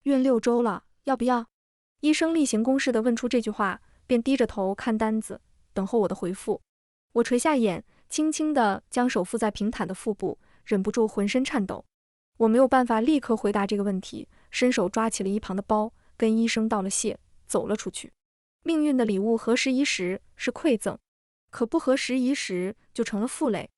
孕6周了，要不要？医生例行公事地问出这句话，便低着头看单子，等候我的回复。我垂下眼，轻轻地将手附在平坦的腹部，忍不住浑身颤抖。我没有办法立刻回答这个问题，伸手抓起了一旁的包，跟医生道了谢，走了出去。命运的礼物合时宜时是馈赠，可不合时宜时就成了负累。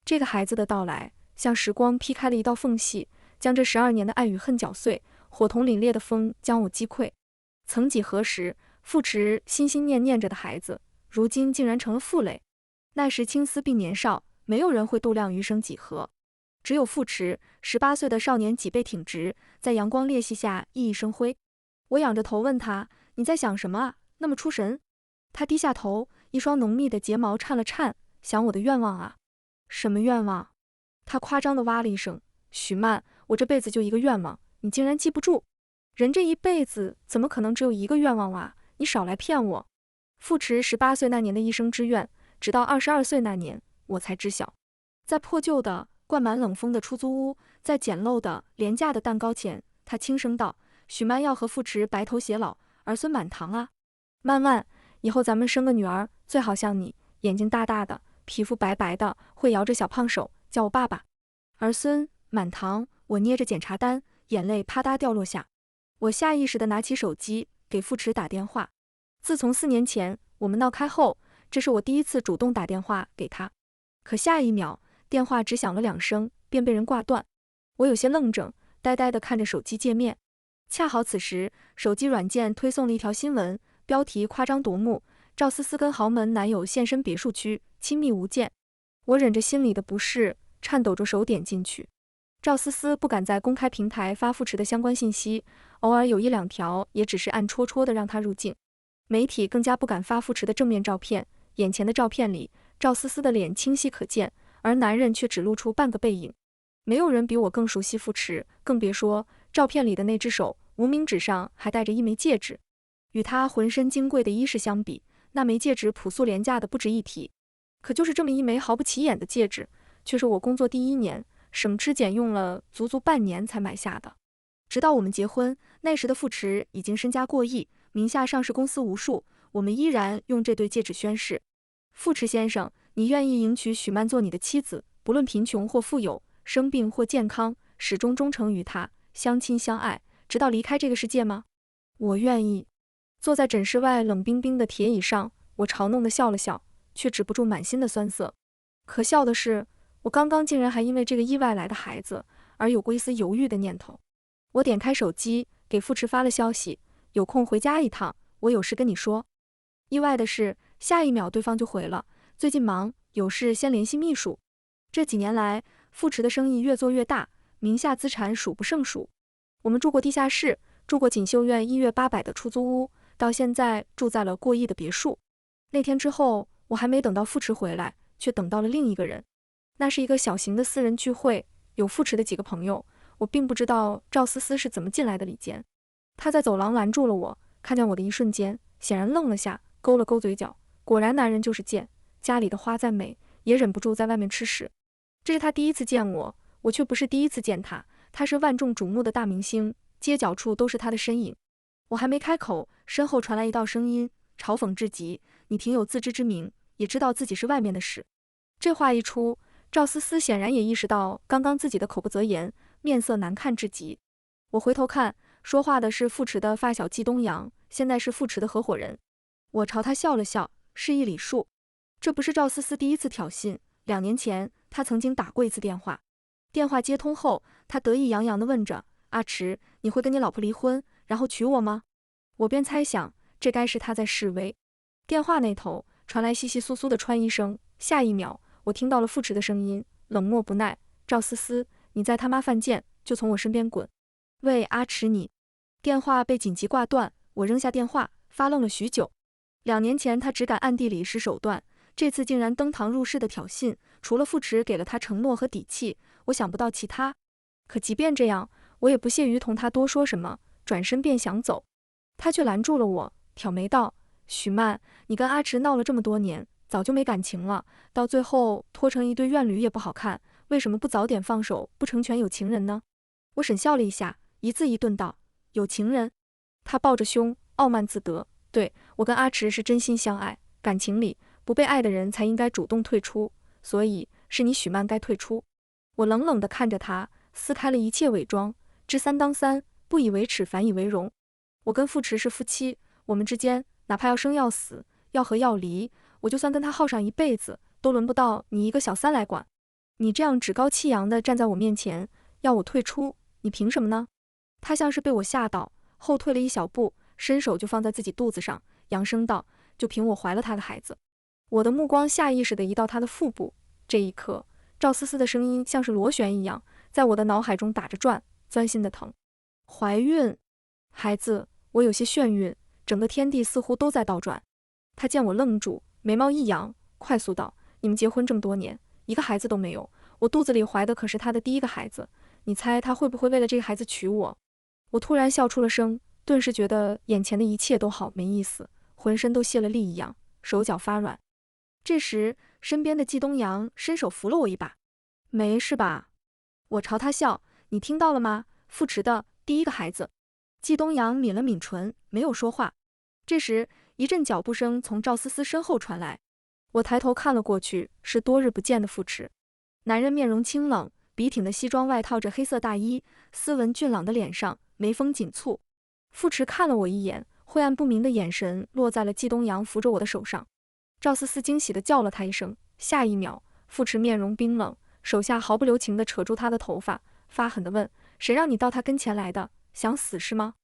这个孩子的到来，像时光劈开了一道缝隙，将这12年的爱与恨搅碎，火同凛冽的风将我击溃。曾几何时，傅迟心心念念着的孩子，如今竟然成了负累。那时青丝并年少，没有人会度量余生几何。只有傅迟18岁的少年脊背挺直，在阳光裂隙下熠熠生辉。我仰着头问他：“你在想什么啊？那么出神？”他低下头，一双浓密的睫毛颤了颤：“想我的愿望啊。”“什么愿望？”他夸张地哇了一声：“许曼，我这辈子就一个愿望，你竟然记不住？人这一辈子怎么可能只有一个愿望啊？你少来骗我！”傅迟18岁那年的一生之愿，直到22岁那年，我才知晓。在破旧的灌满冷风的出租屋，在简陋的廉价的蛋糕前，他轻声道：“许曼要和傅迟白头偕老，儿孙满堂啊。曼曼，以后咱们生个女儿，最好像你，眼睛大大的，皮肤白白的，会摇着小胖手，叫我爸爸。儿孙满堂。”我捏着检查单，眼泪啪嗒掉落下。我下意识地拿起手机给傅迟打电话。自从4年前我们闹开后，这是我第一次主动打电话给他。可下一秒，电话只响了2声，便被人挂断。我有些愣怔，呆呆地看着手机界面。恰好此时，手机软件推送了一条新闻，标题夸张夺目：赵思思跟豪门男友现身别墅区，亲密无间。我忍着心里的不适，颤抖着手点进去。赵思思不敢在公开平台发傅迟的相关信息，偶尔有1、2条也只是暗戳戳的让他入境。媒体更加不敢发傅迟的正面照片，眼前的照片里，赵思思的脸清晰可见，而男人却只露出半个背影。没有人比我更熟悉傅迟，更别说照片里的那只手，无名指上还戴着一枚戒指。与他浑身金贵的衣饰相比，那枚戒指朴素廉价的不值一提。可就是这么一枚毫不起眼的戒指，却是我工作第1年省吃俭用了足足半年才买下的。直到我们结婚，那时的傅迟已经身家过亿，名下上市公司无数，我们依然用这对戒指宣誓：傅迟先生，你愿意迎娶许曼做你的妻子，不论贫穷或富有，生病或健康，始终忠诚于他，相亲相爱，直到离开这个世界吗？我愿意。坐在诊室外冷冰冰的铁椅上，我嘲弄地笑了笑，却止不住满心的酸涩。可笑的是，我刚刚竟然还因为这个意外来的孩子而有过一丝犹豫的念头。我点开手机，给傅迟发了消息：有空回家一趟，我有事跟你说。意外的是，下一秒对方就回了：最近忙，有事先联系秘书。这几年来，傅迟的生意越做越大，名下资产数不胜数。我们住过地下室，住过锦绣苑1月800的出租屋，到现在住在了过亿的别墅。那天之后，我还没等到傅迟回来，却等到了另一个人。那是一个小型的私人聚会，有傅迟的几个朋友。我并不知道赵思思是怎么进来的里间。她在走廊拦住了我，看见我的一瞬间，显然愣了下，勾了勾嘴角。果然男人就是贱，家里的花再美，也忍不住在外面吃屎。这是他第一次见我，我却不是第一次见他。他是万众瞩目的大明星，街角处都是他的身影。我还没开口，身后传来一道声音，嘲讽至极：你挺有自知之明，也知道自己是外面的事。这话一出，赵思思显然也意识到刚刚自己的口不择言，面色难看至极。我回头看，说话的是傅迟的发小季东阳，现在是傅迟的合伙人。我朝他笑了笑，示意礼数。这不是赵思思第一次挑衅，2年前他曾经打过一次电话。电话接通后，他得意洋洋地问着：阿迟，你会跟你老婆离婚，然后娶我吗？我便猜想，这该是他在示威。电话那头传来窸窸窣窣的穿衣声，下一秒，我听到了傅迟的声音，冷漠不耐：赵思思，你再他妈犯贱，就从我身边滚！喂，阿迟你……电话被紧急挂断，我扔下电话，发愣了许久。2年前他只敢暗地里使手段，这次竟然登堂入室的挑衅，除了傅迟给了他承诺和底气，我想不到其他。可即便这样，我也不屑于同他多说什么，转身便想走。他却拦住了我，挑眉道：许曼，你跟阿迟闹了这么多年，早就没感情了，到最后拖成一对怨侣也不好看，为什么不早点放手，不成全有情人呢？我沈笑了一下，一字一顿道：有情人？他抱着胸，傲慢自得。对，我跟阿池是真心相爱，感情里不被爱的人才应该主动退出，所以是你许曼该退出。我冷冷地看着他，撕开了一切伪装，知三当三，不以为耻，反以为荣。我跟傅池是夫妻，我们之间哪怕要生要死，要合要离，我就算跟他耗上一辈子，都轮不到你一个小三来管。你这样趾高气扬地站在我面前，要我退出，你凭什么呢？他像是被我吓到，后退了一小步，伸手就放在自己肚子上，扬声道：“就凭我怀了他的孩子。”我的目光下意识地移到他的腹部，这一刻，赵思思的声音像是螺旋一样，在我的脑海中打着转，钻心的疼。怀孕，孩子，我有些眩晕，整个天地似乎都在倒转。他见我愣住，眉毛一扬，快速道：“你们结婚这么多年，一个孩子都没有，我肚子里怀的可是他的第一个孩子，你猜他会不会为了这个孩子娶我？”我突然笑出了声，顿时觉得眼前的一切都好没意思，浑身都泄了力一样，手脚发软。这时，身边的季东阳伸手扶了我一把：“没事吧？”我朝他笑：“你听到了吗？傅池的第一个孩子。”季东阳抿了抿唇，没有说话。这时，一阵脚步声从赵思思身后传来，我抬头看了过去，是多日不见的傅池。男人面容清冷，笔挺的西装外套着黑色大衣，斯文俊朗的脸上眉峰紧蹙。傅池看了我一眼，晦暗不明的眼神落在了季东阳扶着我的手上。赵思思惊喜地叫了他一声，下一秒，傅池面容冰冷，手下毫不留情地扯住他的头发，发狠地问：“谁让你到他跟前来的？想死是吗？”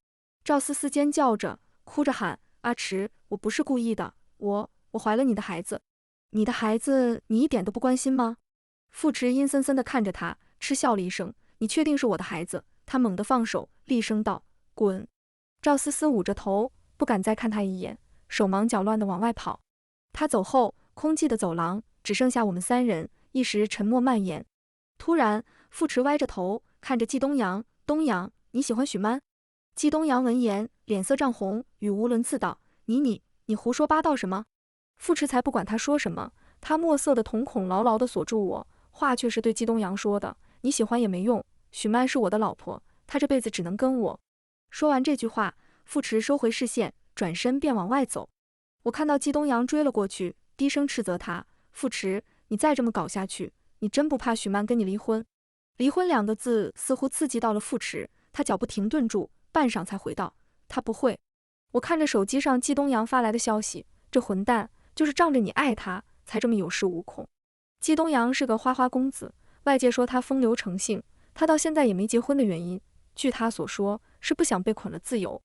赵思思尖叫着，哭着喊：“阿池，我不是故意的，我怀了你的孩子。”“你的孩子，你一点都不关心吗？”傅池阴森森地看着他，嗤笑了一声：“你确定是我的孩子？”他猛地放手，厉声道：“滚！”赵思思捂着头，不敢再看他一眼，手忙脚乱地往外跑。他走后，空寂的走廊只剩下我们三人，一时沉默蔓延。突然，傅池歪着头看着季东阳：“东阳，你喜欢许曼？”季东阳闻言，脸色涨红，语无伦次道：“你胡说八道什么？”傅池才不管他说什么，他墨色的瞳孔牢牢地锁住我，话却是对季东阳说的：“你喜欢也没用，许曼是我的老婆，她这辈子只能跟我。”说完这句话，傅池收回视线，转身便往外走。我看到季东阳追了过去，低声斥责他：“傅池，你再这么搞下去，你真不怕许曼跟你离婚？”离婚两个字似乎刺激到了傅池，他脚步停顿住，半晌才回道：“他不会。”我看着手机上季东阳发来的消息，这混蛋就是仗着你爱他，才这么有恃无恐。季东阳是个花花公子，外界说他风流成性，他到现在也没结婚的原因，据他所说，是不想被捆了自由。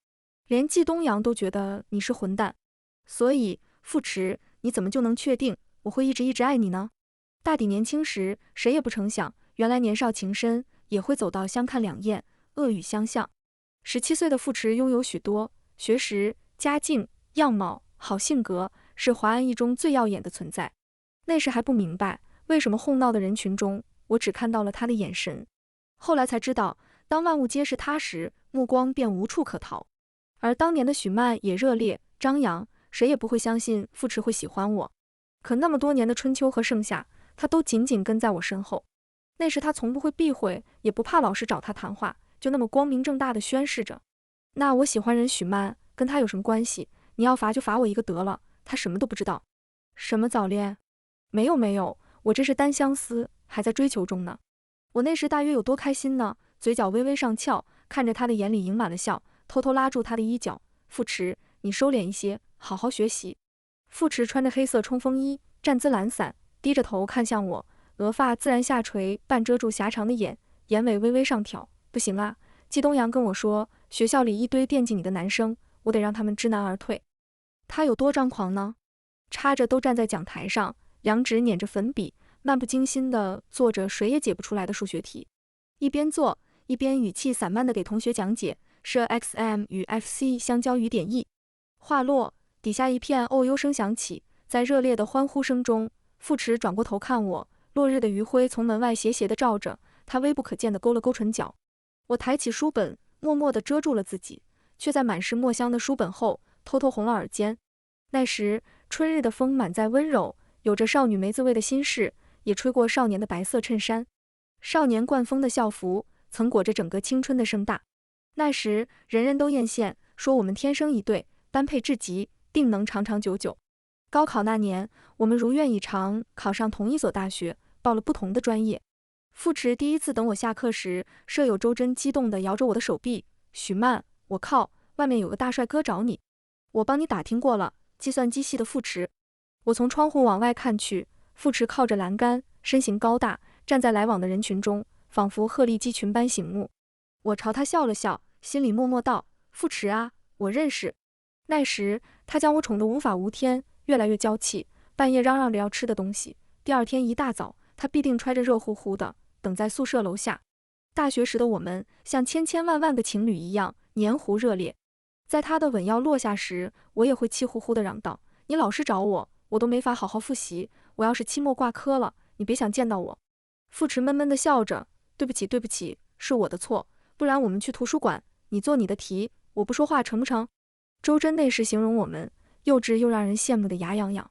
连季东阳都觉得你是混蛋。所以，傅池，你怎么就能确定我会一直爱你呢？大抵年轻时，谁也不曾想，原来年少情深也会走到相看两厌、恶语相向。17岁的傅池拥有许多学识、家境、样貌、好性格，是华安一中最耀眼的存在。那时还不明白，为什么哄闹的人群中，我只看到了他的眼神。后来才知道，当万物皆是他时，目光便无处可逃。而当年的许曼也热烈张扬，谁也不会相信傅池会喜欢我。可那么多年的春秋和盛夏，他都紧紧跟在我身后。那时他从不会避讳，也不怕老师找他谈话，就那么光明正大的宣示着。那我喜欢人许曼，跟他有什么关系？你要罚就罚我一个得了，他什么都不知道。什么早恋？没有，我这是单相思，还在追求中呢。我那时大约有多开心呢？嘴角微微上翘，看着他的眼里盈满了笑，偷偷拉住他的衣角：“傅池，你收敛一些，好好学习。”傅池穿着黑色冲锋衣，站姿懒散，低着头看向我，额发自然下垂，半遮住狭长的眼，眼尾微微上挑。不行啦，季东阳跟我说，学校里一堆惦记你的男生，我得让他们知难而退。他有多张狂呢？插着都站在讲台上，两指捻着粉笔，漫不经心地做着谁也解不出来的数学题，一边做一边语气散漫地给同学讲解设 xm 与 fc 相交于点 E。 话落，底下一片哦呦声响起，在热烈的欢呼声中，傅池转过头看我，落日的余晖从门外斜斜地照着，他微不可见地勾了勾唇角。我抬起书本，默默地遮住了自己，却在满是墨香的书本后偷偷红了耳尖。那时春日的风满载温柔，有着少女梅子味的心事，也吹过少年的白色衬衫。少年惯风的校服曾裹着整个青春的盛大。那时人人都艳羡，说我们天生一对，般配至极，定能长长久久。高考那年，我们如愿以偿考上同一所大学，报了不同的专业。傅池第一次等我下课时，舍友周真激动地摇着我的手臂：“许曼，我靠，外面有个大帅哥找你，我帮你打听过了，计算机系的傅池。”我从窗户往外看去，傅池靠着栏杆，身形高大，站在来往的人群中，仿佛鹤立鸡群般醒目。我朝他笑了笑，心里默默道：“傅池啊，我认识。”那时他将我宠得无法无天，越来越娇气，半夜嚷嚷着要吃的东西。第二天一大早，他必定揣着热乎乎的，等在宿舍楼下。大学时的我们像千千万万个情侣一样黏糊热烈。在他的吻要落下时，我也会气呼呼地嚷道：“你老是找我，我都没法好好复习。我要是期末挂科了，你别想见到我。”傅池闷闷地笑着：“对不起，对不起，是我的错。不然我们去图书馆，你做你的题，我不说话成不成？”周真那时形容我们，幼稚又让人羡慕的牙痒痒。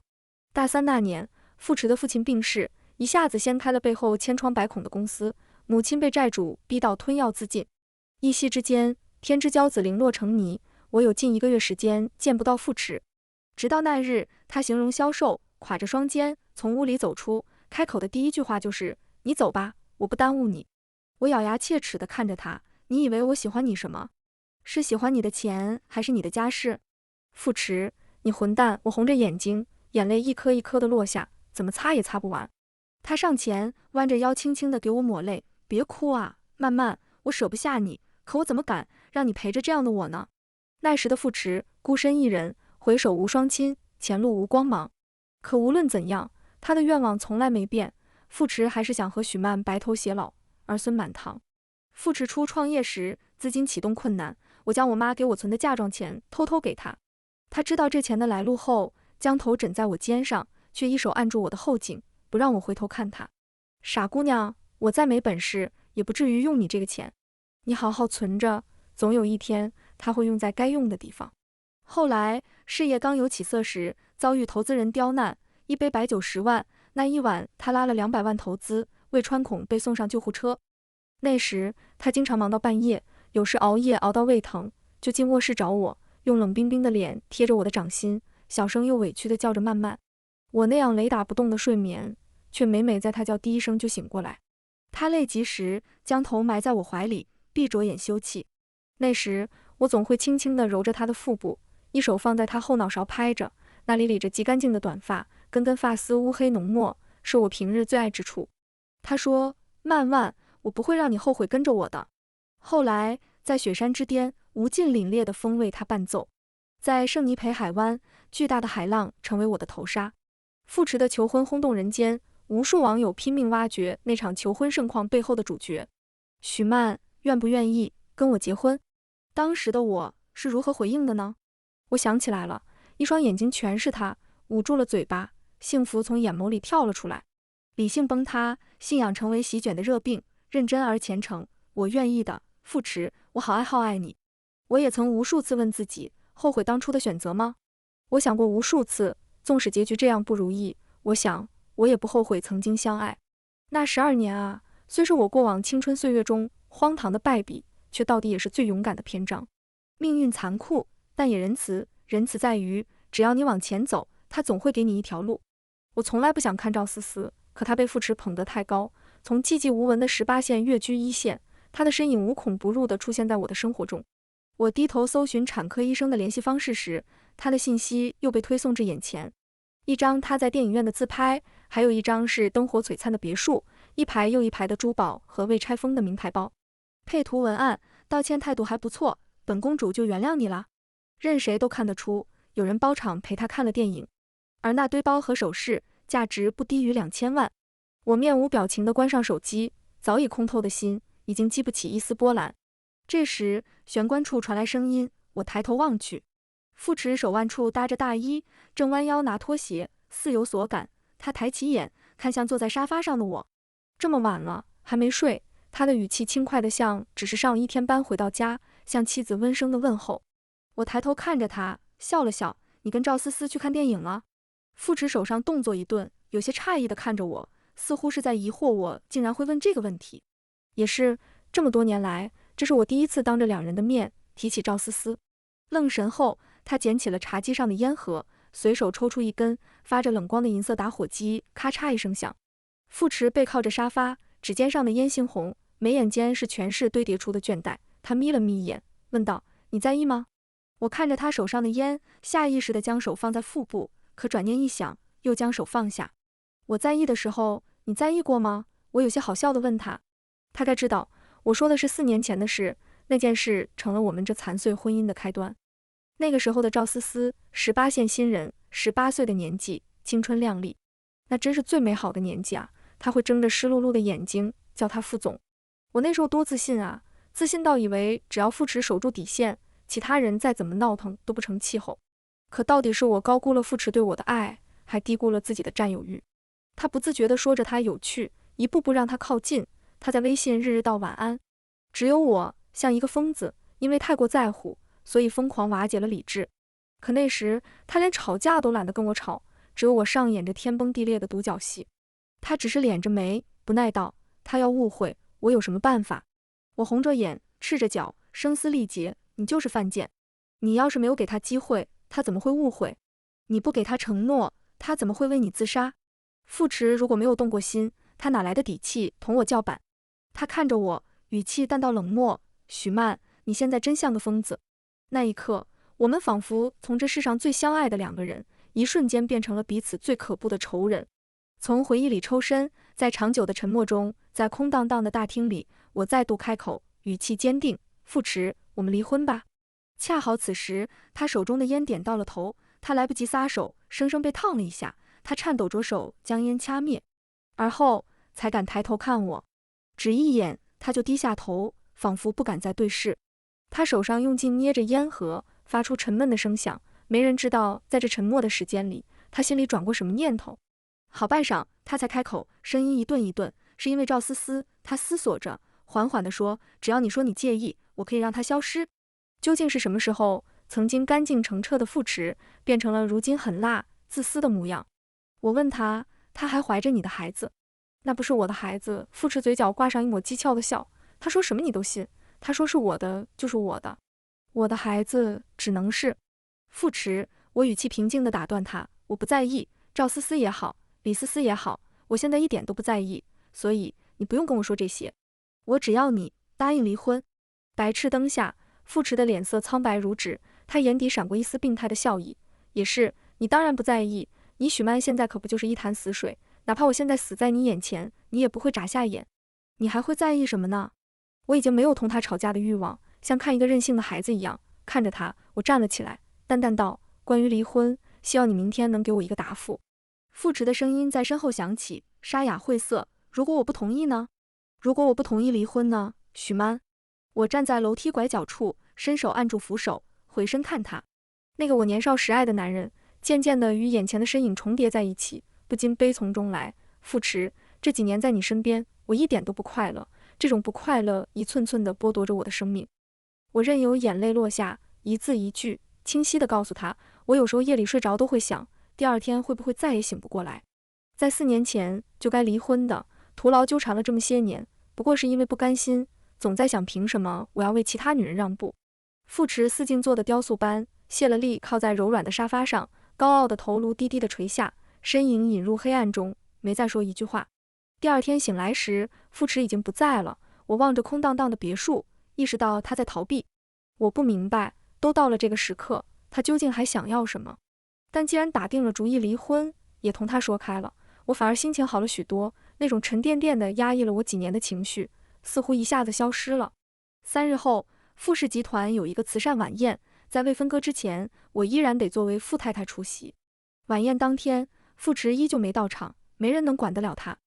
大三那年，傅池的父亲病逝，一下子掀开了背后千疮百孔的公司，母亲被债主逼到吞药自尽。一夕之间，天之骄子零落成泥，我有近1个月时间见不到傅池。直到那日，他形容消瘦，垮着双肩从屋里走出，开口的第一句话就是：“你走吧，我不耽误你。”我咬牙切齿地看着他：“你以为我喜欢你什么？是喜欢你的钱，还是你的家世？”傅池，你混蛋！我红着眼睛，眼泪一颗一颗地落下，怎么擦也擦不完。他上前弯着腰，轻轻地给我抹泪：“别哭啊，曼曼，我舍不下你，可我怎么敢让你陪着这样的我呢？”那时的傅池孤身一人，回首无双亲，前路无光芒。可无论怎样，他的愿望从来没变，傅池还是想和许曼白头偕老，儿孙满堂。傅池初创业时，资金启动困难，我将我妈给我存的嫁妆钱偷偷给他。他知道这钱的来路后，将头枕在我肩上，却一手按住我的后颈，不让我回头看他。傻姑娘，我再没本事，也不至于用你这个钱。你好好存着，总有一天它会用在该用的地方。后来事业刚有起色时，遭遇投资人刁难，一杯白酒10万，那一晚他拉了200万投资，胃穿孔被送上救护车。那时他经常忙到半夜，有时熬夜熬到胃疼，就进卧室找我，用冷冰冰的脸贴着我的掌心，小声又委屈地叫着曼曼。我那样雷打不动的睡眠，却每每在他叫第一声就醒过来。他累极时，将头埋在我怀里，闭着眼休憩。那时我总会轻轻地揉着他的腹部，一手放在他后脑勺拍着，那里理着极干净的短发，根根发丝乌黑浓墨，是我平日最爱之处。他说：“曼曼，我不会让你后悔跟着我的。”后来在雪山之巅，无尽凛冽的风为他伴奏。在圣尼培海湾，巨大的海浪成为我的头纱。傅池的求婚轰动人间，无数网友拼命挖掘那场求婚盛况背后的主角。许曼愿不愿意跟我结婚？当时的我是如何回应的呢？我想起来了，一双眼睛全是他，捂住了嘴巴，幸福从眼眸里跳了出来。理性崩塌，信仰成为席卷的热病，认真而虔诚，我愿意的，傅池，我好爱好爱你。我也曾无数次问自己，后悔当初的选择吗？我想过无数次，纵使结局这样不如意，我想我也不后悔曾经相爱。那12年啊，虽是我过往青春岁月中荒唐的败笔，却到底也是最勇敢的篇章。命运残酷，但也仁慈，仁慈在于只要你往前走，他总会给你一条路。我从来不想看赵思思，可她被傅池捧得太高，从寂寂无闻的18线跃居1线，她的身影无孔不入地出现在我的生活中。我低头搜寻产科医生的联系方式时，他的信息又被推送至眼前。一张他在电影院的自拍，还有一张是灯火璀璨的别墅，一排又一排的珠宝和未拆封的名牌包。配图文案：道歉态度还不错，本公主就原谅你了。任谁都看得出，有人包场陪他看了电影。而那堆包和首饰，价值不低于2000万。我面无表情地关上手机，早已空透的心已经激不起一丝波澜。这时，玄关处传来声音，我抬头望去，傅池手腕处搭着大衣，正弯腰拿拖鞋，似有所感。他抬起眼，看向坐在沙发上的我。这么晚了，还没睡？他的语气轻快得像只是上1天班回到家，像妻子温声的问候。我抬头看着他，笑了笑：“你跟赵思思去看电影了？”傅池手上动作一顿，有些诧异地看着我，似乎是在疑惑我竟然会问这个问题。也是这么多年来，这是我第一次当着2人的面提起赵思思。愣神后，他捡起了茶几上的烟盒，随手抽出一根，发着冷光的银色打火机咔嚓一声响。傅池背靠着沙发，指尖上的烟猩红，眉眼间是全是堆叠出的倦怠。他眯了眯眼，问道：“你在意吗？”我看着他手上的烟，下意识地将手放在腹部，可转念一想，又将手放下。我在意的时候，你在意过吗？我有些好笑地问他。他该知道，我说的是4年前的事，那件事成了我们这残碎婚姻的开端。那个时候的赵思思，18线新人，18岁的年纪，青春靓丽，那真是最美好的年纪啊！他会睁着湿漉漉的眼睛叫他副总。我那时候多自信啊，自信到以为只要傅池守住底线，其他人再怎么闹腾都不成气候。可到底是我高估了傅池对我的爱，还低估了自己的占有欲。他不自觉地说着他有趣，一步步让他靠近。他在微信日日道晚安，只有我像一个疯子，因为太过在乎，所以疯狂瓦解了理智。可那时他连吵架都懒得跟我吵，只有我上演着天崩地裂的独角戏。他只是敛着眉，不耐道：“他要误会，我有什么办法？”我红着眼，赤着脚，声嘶力竭：“你就是犯贱！你要是没有给他机会，他怎么会误会？你不给他承诺，他怎么会为你自杀？”傅池如果没有动过心，他哪来的底气同我叫板？他看着我，语气淡到冷漠：“许曼，你现在真像个疯子。”那一刻，我们仿佛从这世上最相爱的2个人，一瞬间变成了彼此最可怖的仇人。从回忆里抽身，在长久的沉默中，在空荡荡的大厅里，我再度开口，语气坚定：“傅池，我们离婚吧。”恰好此时，他手中的烟点到了头，他来不及撒手，生生被烫了一下，他颤抖着手将烟掐灭，而后才敢抬头看我。只一眼，他就低下头，仿佛不敢再对视。他手上用劲捏着烟盒，发出沉闷的声响。没人知道，在这沉默的时间里，他心里转过什么念头。好半晌，他才开口，声音一顿一顿：“是因为赵思思。”他思索着，缓缓地说：“只要你说你介意，我可以让她消失。”究竟是什么时候，曾经干净澄澈的傅池，变成了如今狠辣、自私的模样？我问他：“他还怀着你的孩子？”“那不是我的孩子。”傅池嘴角挂上一抹讥诮的笑。他说什么你都信，他说是我的就是我的，我的孩子只能是……傅池，我语气平静地打断他：“我不在意，赵思思也好，李思思也好，我现在一点都不在意，所以你不用跟我说这些，我只要你答应离婚。”白炽灯下，傅池的脸色苍白如纸，他眼底闪过一丝病态的笑意。也是，你当然不在意，你许曼现在可不就是一潭死水，哪怕我现在死在你眼前，你也不会眨下眼，你还会在意什么呢？我已经没有同他吵架的欲望，像看一个任性的孩子一样看着他，我站了起来，淡淡道：“关于离婚，希望你明天能给我一个答复。”傅池的声音在身后响起，沙哑晦涩：“如果我不同意呢？如果我不同意离婚呢？许曼。”我站在楼梯拐角处，伸手按住扶手，回身看他。那个我年少时爱的男人，渐渐地与眼前的身影重叠在一起，不禁悲从中来。傅池，这几年在你身边，我一点都不快乐，这种不快乐一寸寸地剥夺着我的生命。我任由眼泪落下，一字一句清晰地告诉他，我有时候夜里睡着都会想，第二天会不会再也醒不过来。在4年前就该离婚的，徒劳纠缠了这么些年，不过是因为不甘心，总在想凭什么我要为其他女人让步。傅池似静坐的雕塑般，泄了力靠在柔软的沙发上，高傲的头颅低低地垂下，身影隐入黑暗中，没再说一句话。第二天醒来时，傅池已经不在了。我望着空荡荡的别墅，意识到他在逃避。我不明白，都到了这个时刻，他究竟还想要什么？但既然打定了主意离婚，也同他说开了，我反而心情好了许多，那种沉甸甸的压抑了我几年的情绪，似乎一下子消失了。3日后，傅氏集团有一个慈善晚宴，在未分割之前，我依然得作为傅太太出席。晚宴当天，傅池依旧没到场，没人能管得了他。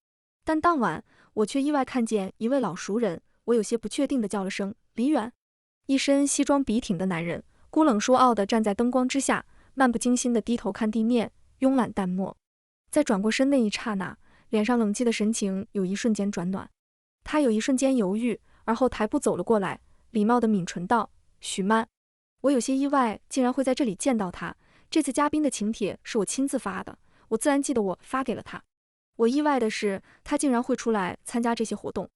但当晚，我却意外看见一位老熟人，我有些不确定地叫了声李远。一身西装笔挺的男人，孤冷疏傲地站在灯光之下，漫不经心地低头看地面，慵懒淡漠。在转过身那一刹那，脸上冷寂的神情有一瞬间转暖。他有一瞬间犹豫，而后抬步走了过来，礼貌地抿唇道：“许曼。”我有些意外，竟然会在这里见到他。这次嘉宾的请帖是我亲自发的，我自然记得我发给了他。我意外的是，他竟然会出来参加这些活动。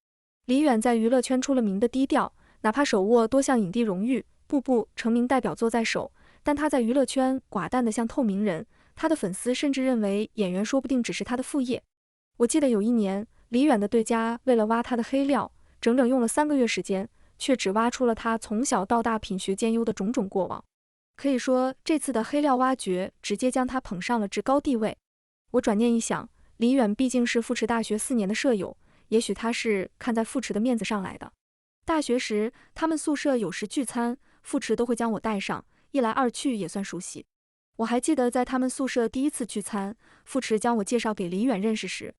李远在娱乐圈出了名的低调，哪怕手握多项影帝荣誉，步步成名代表作在手，但他在娱乐圈寡淡的像透明人，他的粉丝甚至认为演员说不定只是他的副业。我记得有一年，李远的对家为了挖他的黑料，整整用了3个月时间，却只挖出了他从小到大品学兼优的种种过往。可以说，这次的黑料挖掘直接将他捧上了至高地位。我转念一想，李远毕竟是富池大学4年的舍友，也许他是看在富池的面子上来的。大学时，他们宿舍有时聚餐，富池都会将我带上，一来二去也算熟悉。我还记得在他们宿舍第一次聚餐，富池将我介绍给李远认识时，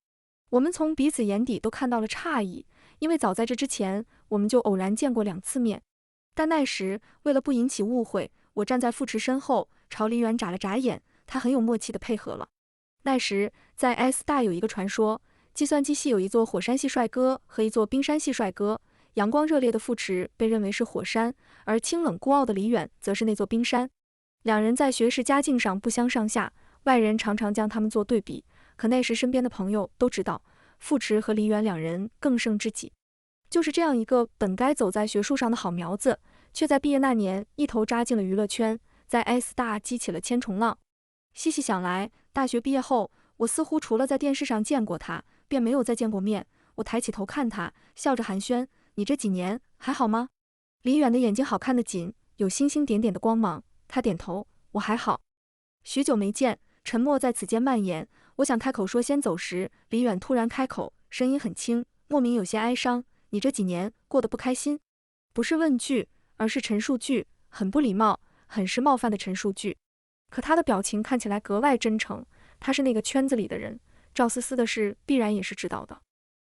我们从彼此眼底都看到了诧异，因为早在这之前，我们就偶然见过2次面。但那时，为了不引起误会，我站在富池身后，朝李远眨了眨眼，他很有默契地配合了。那时，在 S 大有一个传说，计算机系有一座火山系帅哥和一座冰山系帅哥，阳光热烈的富池被认为是火山，而清冷孤傲的李远则是那座冰山。两人在学识家境上不相上下，外人常常将他们做对比，可那时身边的朋友都知道，富池和李远两人更胜知己。就是这样一个本该走在学术上的好苗子，却在毕业那年一头扎进了娱乐圈，在 S 大激起了千重浪。细细想来，大学毕业后，我似乎除了在电视上见过他，便没有再见过面。我抬起头看他，笑着寒暄：“你这几年还好吗？”李远的眼睛好看得紧，有星星点点的光芒。他点头：“我还好。”许久没见，沉默在此间蔓延。我想开口说先走时，李远突然开口，声音很轻，莫名有些哀伤：“你这几年过得不开心？”不是问句，而是陈述句，很不礼貌，很是冒犯的陈述句。可他的表情看起来格外真诚，他是那个圈子里的人，赵思思的事必然也是知道的。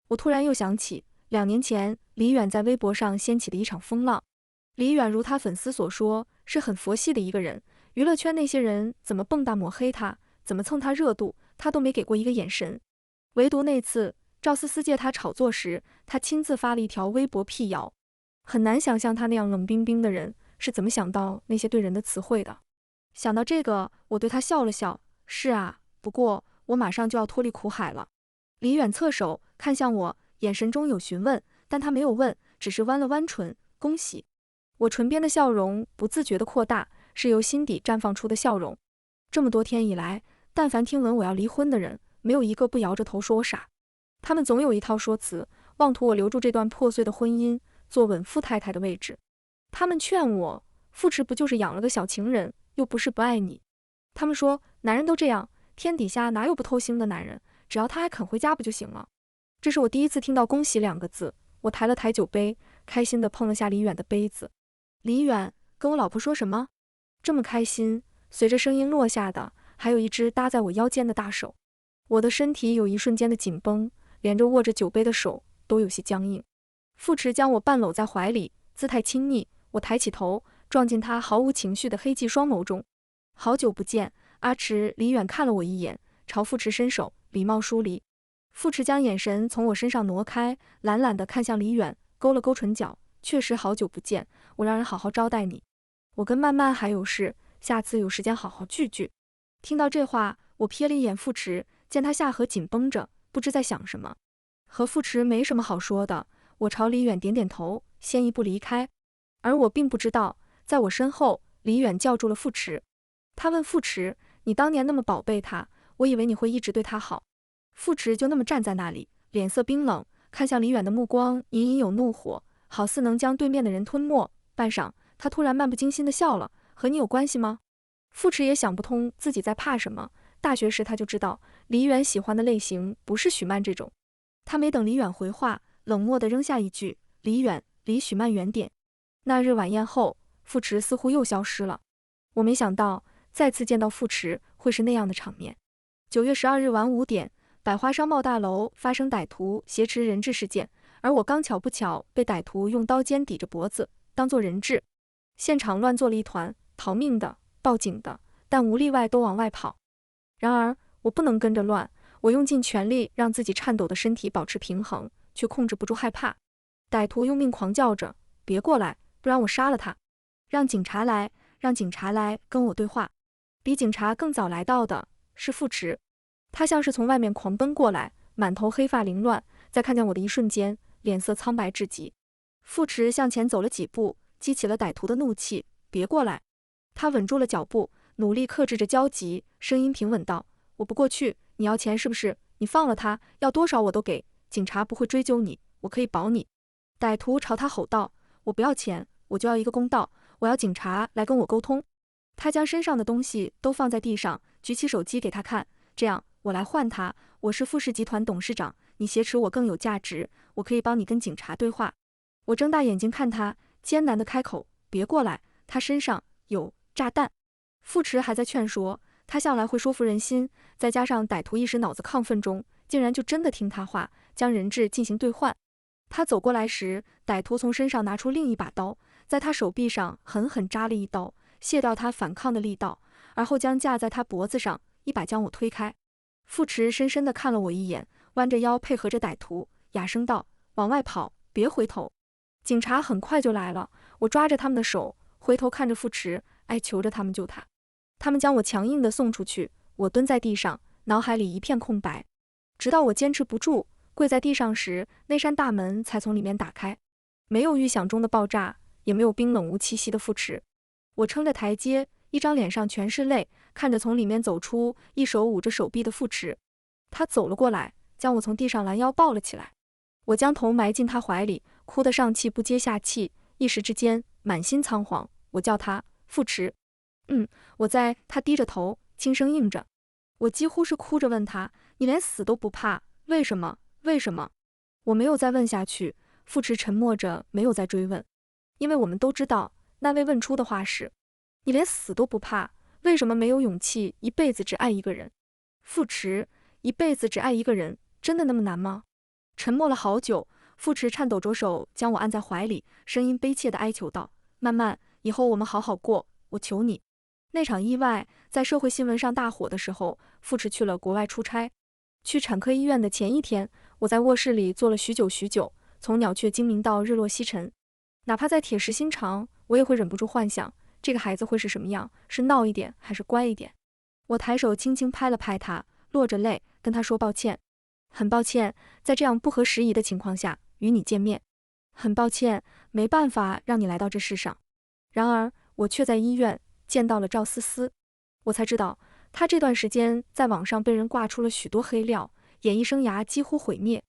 我突然又想起2年前李远在微博上掀起的一场风浪。李远如他粉丝所说，是很佛系的一个人，娱乐圈那些人怎么蹦跶抹黑他，怎么蹭他热度，他都没给过一个眼神。唯独那次赵思思借他炒作时，他亲自发了一条微博辟谣。很难想象他那样冷冰冰的人是怎么想到那些对人的词汇的。想到这个，我对他笑了笑：“是啊，不过我马上就要脱离苦海了。”李远侧手看向我，眼神中有询问，但他没有问，只是弯了弯唇：“恭喜。”我唇边的笑容不自觉地扩大，是由心底绽放出的笑容。这么多天以来，但凡听闻我要离婚的人，没有一个不摇着头说我傻。他们总有一套说辞，妄图我留住这段破碎的婚姻，坐稳富太太的位置。他们劝我，富池不就是养了个小情人，又不是不爱你。他们说，男人都这样，天底下哪有不偷腥的男人，只要他还肯回家不就行了。这是我第一次听到恭喜2个字，我抬了抬酒杯，开心地碰了下李远的杯子。李远，跟我老婆说什么？这么开心，随着声音落下的，还有一只搭在我腰间的大手。我的身体有一瞬间的紧绷，连着握着酒杯的手都有些僵硬。富池将我半搂在怀里，姿态亲昵，我抬起头，撞进他毫无情绪的黑霁双眸中。好久不见，阿池。李远看了我一眼，朝富池伸手，礼貌疏离。富池将眼神从我身上挪开，懒懒地看向李远，勾了勾唇角。确实好久不见，我让人好好招待你。我跟曼曼还有事，下次有时间好好聚聚。听到这话，我瞥了一眼富池，见他下颌紧绷着，不知在想什么。和富池没什么好说的，我朝李远点点头，先一步离开。而我并不知道，在我身后，李远叫住了富池。他问富池：“你当年那么宝贝他，我以为你会一直对他好。”富池就那么站在那里，脸色冰冷，看向李远的目光隐隐有怒火，好似能将对面的人吞没。半晌，他突然漫不经心地笑了：“和你有关系吗？”富池也想不通自己在怕什么。大学时他就知道李远喜欢的类型不是许曼这种。他没等李远回话，冷漠地扔下一句：“李远，离许曼远点。”那日晚宴后，富池似乎又消失了。我没想到再次见到富池会是那样的场面。9月12日晚5点，百花商贸大楼发生歹徒挟持人质事件，而我刚巧不巧被歹徒用刀尖抵着脖子，当作人质。现场乱作了一团，逃命的、报警的，但无例外都往外跑。然而我不能跟着乱，我用尽全力让自己颤抖的身体保持平衡，却控制不住害怕。歹徒用命狂叫着：“别过来，不然我杀了他！让警察来，让警察来跟我对话。”比警察更早来到的是富池，他像是从外面狂奔过来，满头黑发凌乱，在看见我的一瞬间，脸色苍白至极。傅驰向前走了几步，激起了歹徒的怒气，别过来。他稳住了脚步，努力克制着焦急，声音平稳道：我不过去，你要钱是不是？你放了他，要多少我都给，警察不会追究你，我可以保你。歹徒朝他吼道：我不要钱，我就要一个公道，我要警察来跟我沟通。他将身上的东西都放在地上，举起手机给他看，这样我来换他，我是富士集团董事长，你挟持我更有价值，我可以帮你跟警察对话。我睁大眼睛看他，艰难地开口：别过来，他身上有炸弹。傅驰还在劝说，他向来会说服人心，再加上歹徒一时脑子亢奋中，竟然就真的听他话，将人质进行兑换。他走过来时，歹徒从身上拿出另一把刀，在他手臂上狠狠扎了一刀，卸掉他反抗的力道，而后将架在他脖子上，一把将我推开。傅驰深深地看了我一眼，弯着腰配合着歹徒，哑声道：往外跑，别回头。警察很快就来了，我抓着他们的手，回头看着傅驰，哀求着他们救他。他们将我强硬地送出去，我蹲在地上，脑海里一片空白。直到我坚持不住，跪在地上时，那扇大门才从里面打开。没有预想中的爆炸，也没有冰冷无气息的傅驰。我撑着台阶，一张脸上全是泪，看着从里面走出，一手捂着手臂的傅驰。他走了过来，将我从地上拦腰抱了起来。我将头埋进他怀里，哭得上气不接下气，一时之间满心仓皇。我叫他傅驰。我在。他低着头，轻声应着。我几乎是哭着问他：你连死都不怕，为什么？为什么？我没有再问下去。傅驰沉默着，没有再追问，因为我们都知道那位问出的话是：你连死都不怕，为什么没有勇气一辈子只爱一个人？傅驰，一辈子只爱一个人，真的那么难吗？沉默了好久，傅驰颤抖着手将我按在怀里，声音悲切地哀求道：曼曼，以后我们好好过，我求你。那场意外在社会新闻上大火的时候，傅驰去了国外出差。去产科医院的前一天，我在卧室里坐了许久，从鸟雀惊鸣到日落西沉。哪怕在铁石心肠，我也会忍不住幻想，这个孩子会是什么样，是闹一点还是乖一点。我抬手轻轻拍了拍他，落着泪跟他说抱歉。很抱歉，在这样不合时宜的情况下与你见面。很抱歉，没办法让你来到这世上。然而，我却在医院见到了赵思思。我才知道，他这段时间在网上被人挂出了许多黑料，演艺生涯几乎毁灭。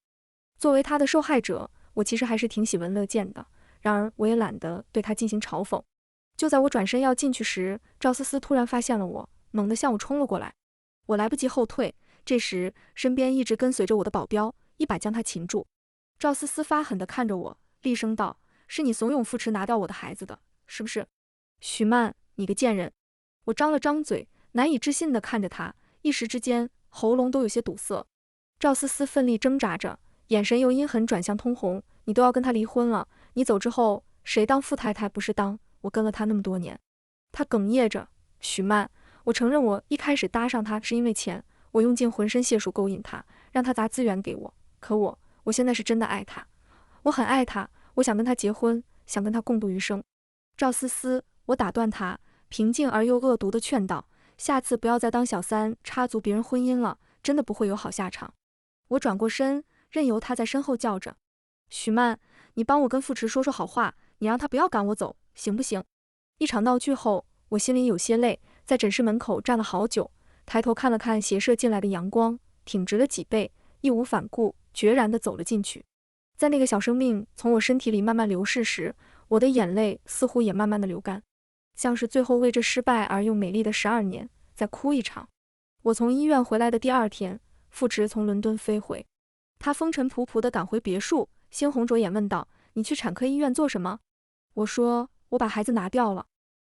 作为他的受害者，我其实还是挺喜闻乐见的。然而，我也懒得对他进行嘲讽。就在我转身要进去时，赵思思突然发现了我，猛地向我冲了过来。我来不及后退，这时身边一直跟随着我的保镖一把将他擒住。赵思思发狠地看着我，厉声道：是你怂恿傅驰拿掉我的孩子的，是不是？许曼，你个贱人！我张了张嘴，难以置信地看着他，一时之间喉咙都有些堵塞。赵思思奋力挣扎着，眼神由阴狠转向通红。你都要跟他离婚了，你走之后谁当富太太不是当？我跟了他那么多年。他哽咽着：许曼，我承认我一开始搭上他是因为钱，我用尽浑身解数勾引他，让他砸资源给我。可我现在是真的爱他，我很爱他，我想跟他结婚，想跟他共度余生。赵思思，我打断他，平静而又恶毒地劝道：下次不要再当小三插足别人婚姻了，真的不会有好下场。我转过身，任由他在身后叫着：许曼，你帮我跟傅驰说说好话，你让他不要赶我走，行不行？一场闹剧后，我心里有些累，在诊室门口站了好久，抬头看了看斜射进来的阳光，挺直了脊背，义无反顾，决然地走了进去。在那个小生命从我身体里慢慢流逝时，我的眼泪似乎也慢慢地流干，像是最后为这失败而又美丽的12年再哭一场。我从医院回来的第二天，傅驰从伦敦飞回，他风尘仆仆地赶回别墅，猩红着眼问道：你去产科医院做什么？我说：我把孩子拿掉了。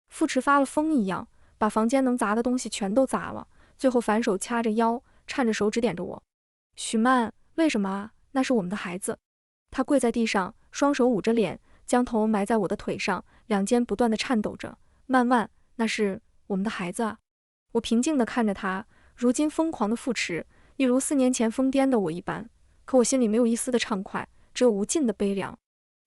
傅驰发了疯一样，把房间能砸的东西全都砸了，最后反手掐着腰，颤着手指点着我：许曼，为什么啊？那是我们的孩子。他跪在地上，双手捂着脸，将头埋在我的腿上，两肩不断地颤抖着：曼曼，那是我们的孩子啊。我平静地看着他，如今疯狂的傅驰，一如4年前疯癫的我一般，可我心里没有一丝的畅快，只有无尽的悲凉。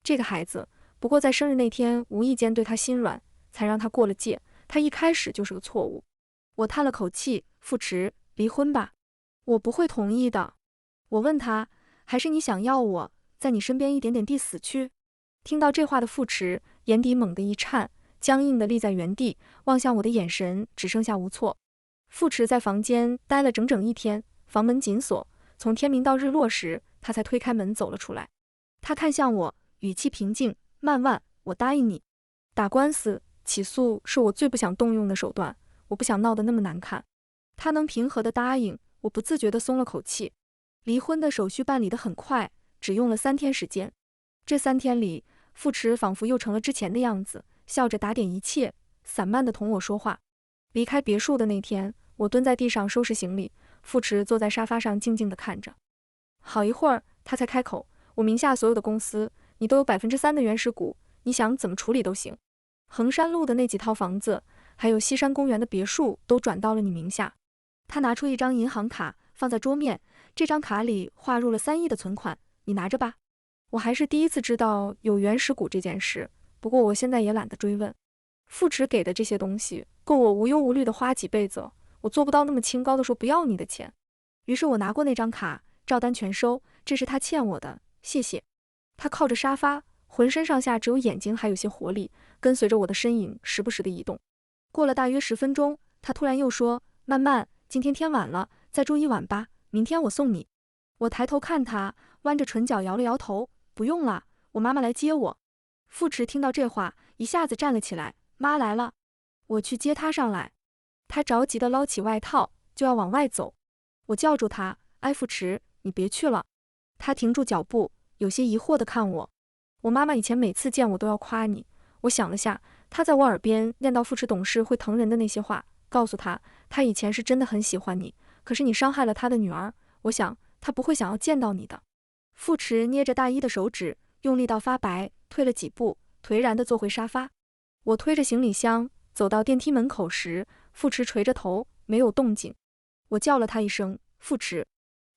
这个孩子不过在生日那天无意间对他心软，才让他过了界，他一开始就是个错误。我叹了口气：傅驰，离婚吧。我不会同意的。我问他：还是你想要我在你身边一点点地死去？听到这话的傅池眼底猛地一颤，僵硬地立在原地，望向我的眼神只剩下无措。傅池在房间待了整整1天，房门紧锁，从天明到日落时，他才推开门走了出来。他看向我，语气平静：“曼万，我答应你。打官司、起诉是我最不想动用的手段，我不想闹得那么难看。”他能平和地答应，我不自觉地松了口气。离婚的手续办理得很快，只用了3天时间。这3天里，傅池仿佛又成了之前的样子，笑着打点一切，散漫地同我说话。离开别墅的那天，我蹲在地上收拾行李，傅池坐在沙发上静静地看着。好一会儿，他才开口：“我名下所有的公司，你都有3%的原始股，你想怎么处理都行。衡山路的那几套房子，还有西山公园的别墅，都转到了你名下。”他拿出一张银行卡放在桌面，这张卡里划入了3亿的存款，你拿着吧。我还是第一次知道有原始股这件事，不过我现在也懒得追问。傅池给的这些东西，够我无忧无虑地花几辈子，我做不到那么清高地说不要你的钱。于是我拿过那张卡，照单全收，这是他欠我的，谢谢。他靠着沙发，浑身上下只有眼睛还有些活力，跟随着我的身影时不时地移动。过了大约10分钟，他突然又说：“曼曼，今天天晚了，再住一晚吧，明天我送你。”我抬头看他，弯着唇角摇了摇头：“不用了，我妈妈来接我。”傅池听到这话，一下子站了起来：“妈来了，我去接她上来。”他着急地捞起外套，就要往外走。我叫住他：“哎，傅池，你别去了。”他停住脚步，有些疑惑地看我。我妈妈以前每次见我都要夸你。我想了下，她在我耳边念叨傅池懂事会疼人的那些话，告诉他，他以前是真的很喜欢你，可是你伤害了他的女儿，我想他不会想要见到你的。傅池捏着大衣的手指用力到发白，退了几步，颓然地坐回沙发。我推着行李箱走到电梯门口时，傅池垂着头，没有动静。我叫了他一声：“傅池。”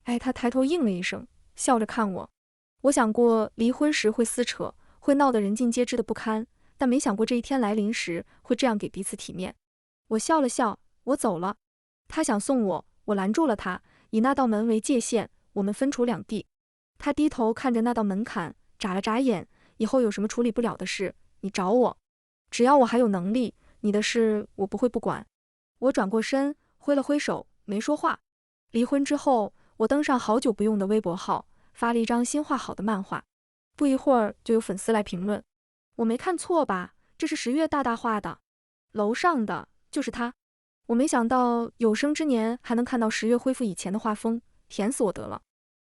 哎，他抬头应了一声，笑着看我。我想过离婚时会撕扯，会闹得人尽皆知的不堪，但没想过这一天来临时会这样给彼此体面。我笑了笑，我走了。他想送我，我拦住了他，以那道门为界限，我们分处两地。他低头看着那道门槛，眨了眨眼：“以后有什么处理不了的事，你找我。只要我还有能力，你的事我不会不管。”我转过身，挥了挥手，没说话。离婚之后，我登上好久不用的微博号，发了一张新画好的漫画。不一会儿就有粉丝来评论：“我没看错吧？这是10月大大画的，楼上的就是他。”我没想到有生之年还能看到10月恢复以前的画风，甜死我得了。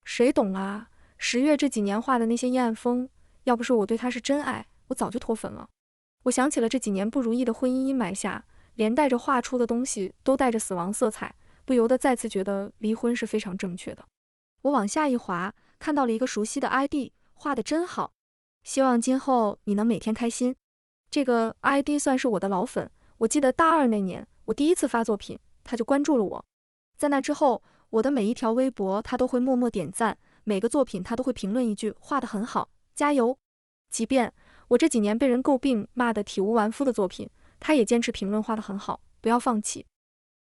谁懂啊？10月这几年画的那些阴暗风，要不是我对他是真爱，我早就脱粉了。我想起了这几年不如意的婚姻阴霾下，连带着画出的东西都带着死亡色彩，不由得再次觉得离婚是非常正确的。我往下一滑，看到了一个熟悉的 ID， 画得真好，希望今后你能每天开心。这个 ID 算是我的老粉，我记得大2那年我第一次发作品，他就关注了我。在那之后，我的每一条微博他都会默默点赞，每个作品他都会评论一句画得很好，加油。即便我这几年被人诟病骂得体无完肤的作品，他也坚持评论画得很好，不要放弃。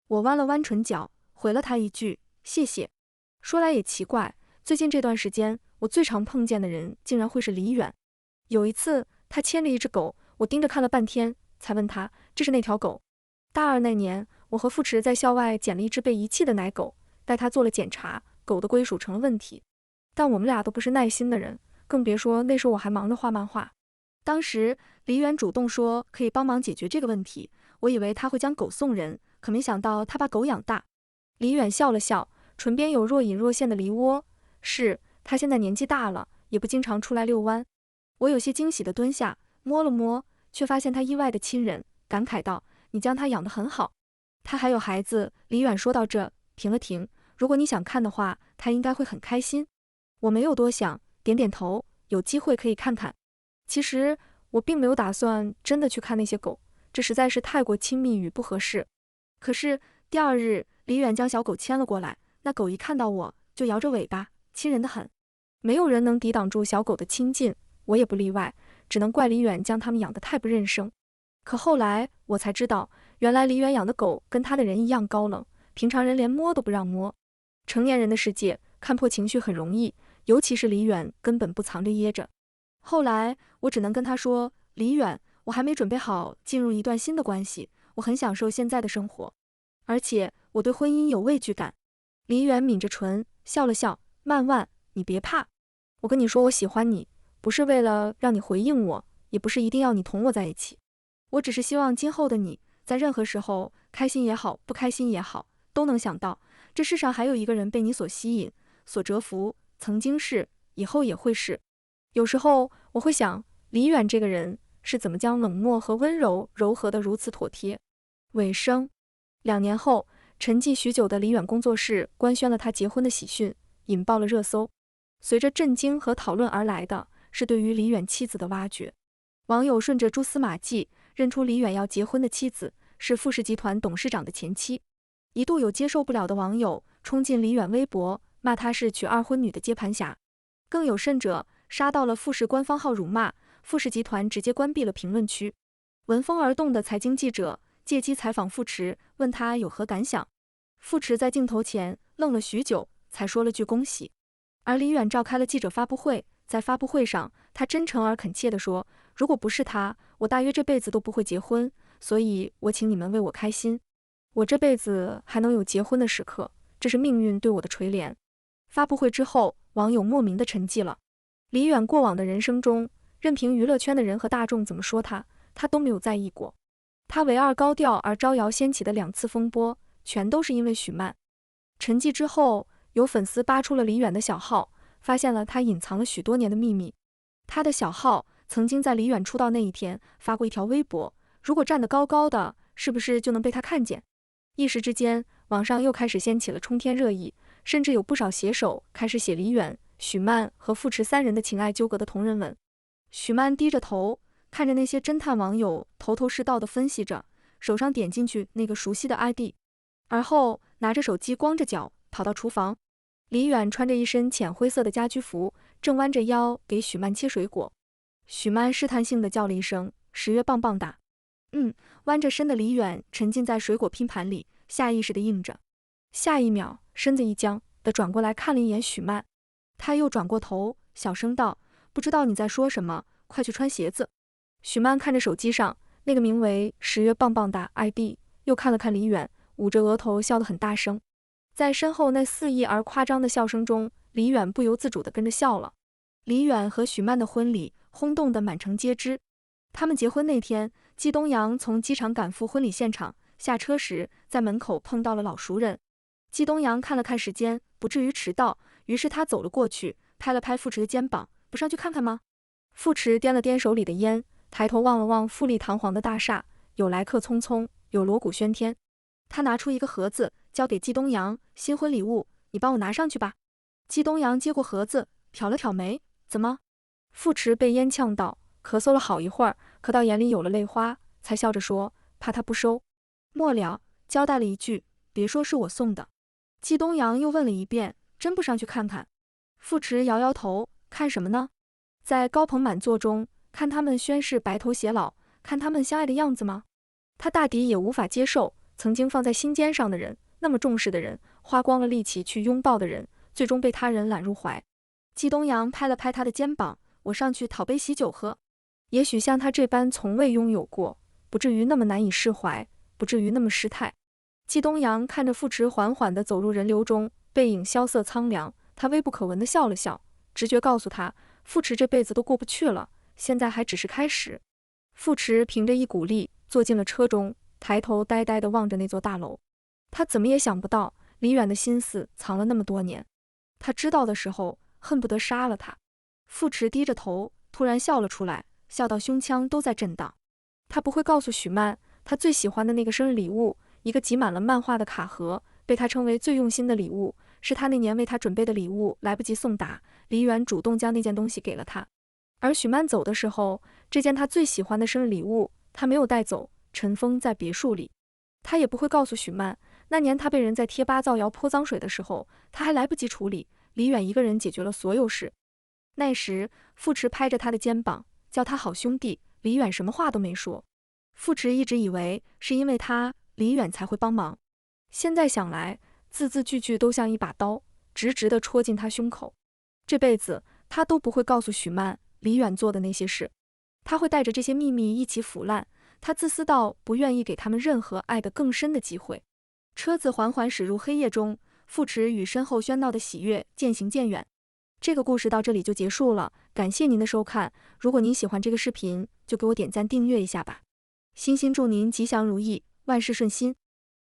我弯了弯唇角，回了他一句谢谢。说来也奇怪，最近这段时间我最常碰见的人竟然会是李远。有一次他牵着一只狗，我盯着看了半天，才问他这是那条狗。大2那年，我和傅池在校外捡了一只被遗弃的奶狗，带他做了检查，狗的归属成了问题。但我们俩都不是耐心的人，更别说那时候我还忙着画漫画。当时李远主动说可以帮忙解决这个问题，我以为他会将狗送人，可没想到他把狗养大。李远笑了笑，唇边有若隐若现的梨涡，是他现在年纪大了，也不经常出来遛弯。我有些惊喜地蹲下摸了摸，却发现他意外的亲人，感慨道：“你将他养得很好。”他还有孩子。李远说到这停了停，如果你想看的话，他应该会很开心。我没有多想，点点头，有机会可以看看。其实我并没有打算真的去看那些狗，这实在是太过亲密与不合适。可是第2日，李远将小狗牵了过来，那狗一看到我就摇着尾巴，亲人的很。没有人能抵挡住小狗的亲近，我也不例外，只能怪李远将它们养得太不认生。可后来我才知道，原来李远养的狗跟他的人一样高冷，平常人连摸都不让摸。成年人的世界，看破情绪很容易，尤其是李远根本不藏着掖着。后来我只能跟他说，李远，我还没准备好进入一段新的关系，我很享受现在的生活，而且我对婚姻有畏惧感。李远抿着唇笑了笑，曼万，你别怕，我跟你说我喜欢你，不是为了让你回应我，也不是一定要你同我在一起，我只是希望今后的你，在任何时候，开心也好，不开心也好，都能想到，这世上还有一个人被你所吸引，所折服，曾经是，以后也会是。有时候我会想，李远这个人是怎么将冷漠和温柔糅合得如此妥帖。尾声，2年后，沉寂许久的李远工作室官宣了他结婚的喜讯，引爆了热搜。随着震惊和讨论而来的是对于李远妻子的挖掘。网友顺着蛛丝马迹认出李远要结婚的妻子是富士集团董事长的前妻。一度有接受不了的网友冲进李远微博，骂他是娶二婚女的接盘侠，更有甚者杀到了富士官方号辱骂，富士集团直接关闭了评论区。闻风而动的财经记者借机采访傅驰，问他有何感想。傅驰在镜头前愣了许久，才说了句恭喜。而李远召开了记者发布会，在发布会上，他真诚而恳切地说，如果不是他，我大约这辈子都不会结婚，所以我请你们为我开心。我这辈子还能有结婚的时刻，这是命运对我的垂怜。发布会之后，网友莫名的沉寂了。李远过往的人生中，任凭娱乐圈的人和大众怎么说他，他都没有在意过。他唯二高调而招摇掀起的2次风波，全都是因为许曼。沉寂之后，有粉丝扒出了李远的小号，发现了他隐藏了许多年的秘密。他的小号曾经在李远出道那一天发过一条微博，如果站得高高的，是不是就能被他看见？一时之间，网上又开始掀起了冲天热议，甚至有不少写手开始写李远、许曼和傅驰3人的情爱纠葛的同人文。许曼低着头，看着那些侦探网友头头是道地分析着，手上点进去那个熟悉的 ID， 而后拿着手机光着脚跑到厨房。李远穿着一身浅灰色的家居服，正弯着腰给许曼切水果。许曼试探性地叫了一声10月棒棒哒。弯着身的李远沉浸在水果拼盘里，下意识地应着。下一秒，身子一僵地转过来看了一眼许曼，他又转过头，小声道：“不知道你在说什么，快去穿鞋子。”许曼看着手机上那个名为10月棒棒哒 ID， 又看了看李远，捂着额头笑得很大声。在身后那肆意而夸张的笑声中，李远不由自主地跟着笑了。李远和许曼的婚礼轰动得满城皆知。他们结婚那天，季东阳从机场赶赴婚礼现场，下车时在门口碰到了老熟人。季东阳看了看时间，不至于迟到，于是他走了过去，拍了拍傅驰的肩膀：“不上去看看吗？”傅驰掂了掂手里的烟，抬头望了望富丽堂皇的大厦，有来客匆匆，有锣鼓喧天。他拿出一个盒子，交给季东阳：“新婚礼物，你帮我拿上去吧。”季东阳接过盒子，挑了挑眉：“怎么？”傅驰被烟呛到，咳嗽了好一会儿，咳到眼里有了泪花，才笑着说：“怕他不收。”末了，交代了一句：“别说是我送的。”季东阳又问了一遍：“真不上去看看？”傅驰摇摇头：“看什么呢？在高朋满座中，看他们宣誓白头偕老，看他们相爱的样子吗？”他大抵也无法接受，曾经放在心尖上的人，那么重视的人，花光了力气去拥抱的人，最终被他人揽入怀。季东阳拍了拍他的肩膀：“我上去讨杯喜酒喝。也许像他这般从未拥有过，不至于那么难以释怀，不至于那么失态。”季东阳看着傅驰缓缓地走入人流中，背影萧瑟苍凉，他微不可闻地笑了笑，直觉告诉他，傅驰这辈子都过不去了，现在还只是开始。傅驰凭着一股力坐进了车中，抬头呆呆地望着那座大楼。他怎么也想不到，李远的心思藏了那么多年。他知道的时候，恨不得杀了他。傅驰低着头，突然笑了出来，笑到胸腔都在震荡。他不会告诉许曼，他最喜欢的那个生日礼物，一个挤满了漫画的卡盒，被他称为最用心的礼物，是他那年为他准备的礼物，来不及送达，李远主动将那件东西给了他。而许曼走的时候，这件他最喜欢的生日礼物，他没有带走，尘封在别墅里。他也不会告诉许曼，那年他被人在贴吧造谣泼脏水的时候，他还来不及处理，李远一个人解决了所有事。那时，傅驰拍着他的肩膀，叫他好兄弟，李远什么话都没说。傅驰一直以为是因为他，李远才会帮忙。现在想来，字字句句都像一把刀，直直地戳进他胸口。这辈子他都不会告诉许曼，李远做的那些事。他会带着这些秘密一起腐烂，他自私到不愿意给他们任何爱得更深的机会。车子缓缓驶入黑夜中，傅驰与身后喧闹的喜悦渐行渐远。这个故事到这里就结束了，感谢您的收看。如果您喜欢这个视频，就给我点赞订阅一下吧。衷心祝您吉祥如意，万事顺心。